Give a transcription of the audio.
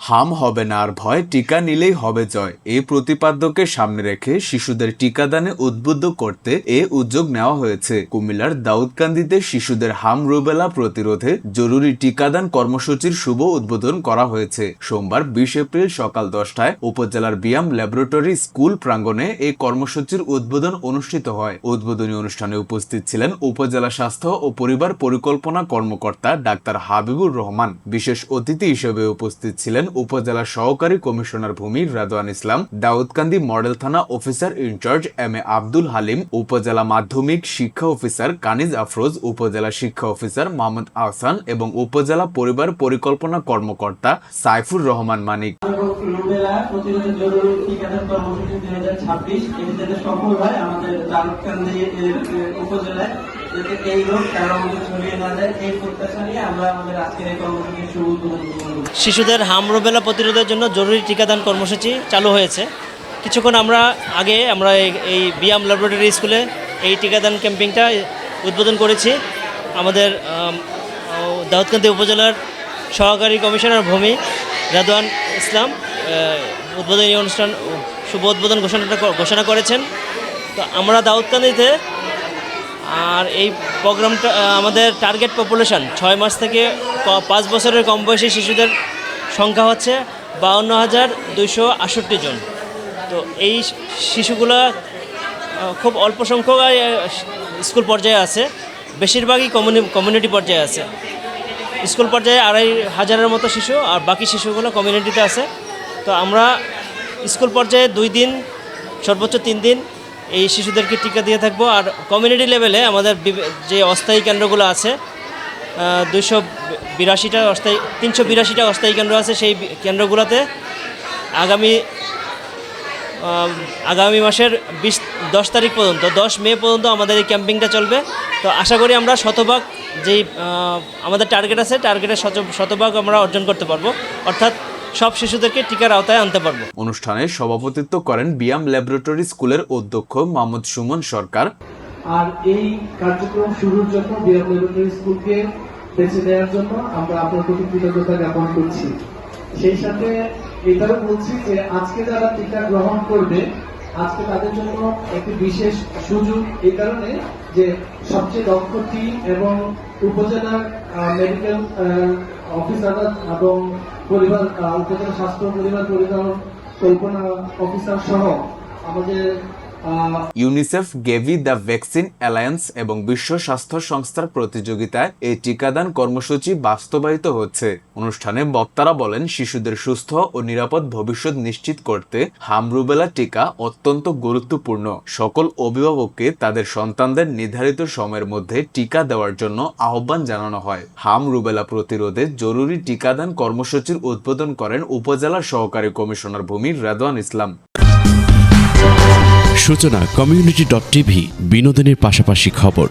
হাম হবে না আর ভয়, টিকা নিলেই হবে জয়। এই প্রতিপাদ্যকে সামনে রেখে শিশুদের টিকাদানে উদ্বুদ্ধ করতে এ উদ্যোগ নেওয়া হয়েছে। কুমিল্লার দাউদকান্দিতে শিশুদের হাম রুবেলা প্রতিরোধে জরুরি টিকাদান কর্মসূচির শুভ উদ্বোধন করা হয়েছে। সোমবার 20 এপ্রিল সকাল 10টায় উপজেলার বিয়াম ল্যাবরেটরি স্কুল প্রাঙ্গণে এই কর্মসূচির উদ্বোধন অনুষ্ঠিত হয়। উদ্বোধনী অনুষ্ঠানে উপস্থিত ছিলেন উপজেলা স্বাস্থ্য ও পরিবার পরিকল্পনা কর্মকর্তা ডাক্তার হাবিবুর রহমান। বিশেষ অতিথি হিসেবে উপস্থিত ছিলেন উপজেলা সহকারী কমিশনার ভূমি রাদওয়ান ইসলাম, দাউদকান্দি মডেল থানা officer in charge M A Abdul Halim, উপজেলা মাধ্যমিক শিক্ষা অফিসার কানিজ আফরোজ, উপজেলা শিক্ষা অফিসার মোহাম্মদ আহসান এবং উপজেলা পরিবার পরিকল্পনা কর্মকর্তা সাইফুর রহমান মানিক। শিশুদের হাম রুবেলা প্রতিরোধের জন্য জরুরি টিকাদান কর্মসূচি চালু হয়েছে। কিছুক্ষণ আগে আমরা এই বিয়াম ল্যাবরেটরি স্কুলে এই টিকাদান ক্যাম্পিংটা উদ্বোধন করেছি। আমাদের দাউদকান্দি উপজেলার সহকারী কমিশনার ভূমি রাদওয়ান ইসলাম উদ্বোধনী অনুষ্ঠান শুভ উদ্বোধন ঘোষণা করেছেন। তো আমরা দাউদকান্দিতে আর এই প্রোগ্রামটা আমাদের টার্গেট পপুলেশন 6 মাস থেকে 5 বছরের কম বয়সী শিশুদের সংখ্যা হচ্ছে 52,268 জন। তো এই শিশুগুলো খুব অল্প সংখ্যক স্কুল পর্যায়ে আছে, বেশিরভাগই কমিউনিটি পর্যায়ে আছে। স্কুল পর্যায়ে 2,500-এর মতো শিশু, আর বাকি শিশুগুলো কমিউনিটিতে আছে। তো আমরা স্কুল পর্যায়ে 2 দিন সর্বোচ্চ 3 দিন এই শিশুদেরকে টিকা দিয়ে থাকবো। আর কমিউনিটি লেভেলে আমাদের যে অস্থায়ী কেন্দ্রগুলো আছে 382টা অস্থায়ী কেন্দ্র আছে। সেই কেন্দ্রগুলোতে আগামী মাসের 10 তারিখ পর্যন্ত 10 মে পর্যন্ত আমাদের এই ক্যাম্পিংটা চলবে। তো আশা করি আমরা শতভাগ যেই আমাদের টার্গেট আছে, টার্গেটের শতভাগ আমরা অর্জন করতে পারবো, অর্থাৎ সব শিশুদেরকে টিকার আওতায় আনতে পারবো। অনুষ্ঠানে সভাপতিত্ব করেন বিয়াম ল্যাবরেটরি স্কুলের অধ্যক্ষ মোহাম্মদ সুমন সরকার। আর এই কার্যক্রম শুরুর জন্য বিয়াম ল্যাবরেটরি স্কুলকে বেছে দেওয়ার জন্য আমরা আপনার প্রতি কৃতজ্ঞতা জ্ঞাপন করছি। সেই সাথে এটাও বলছি যে আজকে যারা টিকা গ্রহণ করবে, আজকে তাদের জন্য একটি বিশেষ সুযোগ, এই কারণে যে সবচেয়ে দক্ষ টিম এবং উপজেলার মেডিকেল অফিসাররা এবং উপজেলা স্বাস্থ্য পরিবার পরিকল্পনা অফিসার সহ আমাদের UNICEF, Gavie, the vaccine alliance এবং বিশ্ব স্বাস্থ্য সংস্থার প্রতিযোগিতায় এই টিকাদান কর্মসূচি বাস্তবায়িত হচ্ছে। অনুষ্ঠানে বক্তারা বলেন, শিশুদের সুস্থ ও নিরাপদ ভবিষ্যৎ নিশ্চিত করতে হাম রুবেলা টিকা অত্যন্ত গুরুত্বপূর্ণ। সকল অভিভাবককে তাদের সন্তানদের নির্ধারিত সময়ের মধ্যে টিকা দেওয়ার জন্য আহ্বান জানানো হয়। হাম রুবেলা প্রতিরোধে জরুরি টিকাদান কর্মসূচির উদ্বোধন করেন উপজেলা সহকারী কমিশনার ভূমি রাদওয়ান ইসলাম। সূচনা community.tv বিনোদনের পাশাপাশি খবর।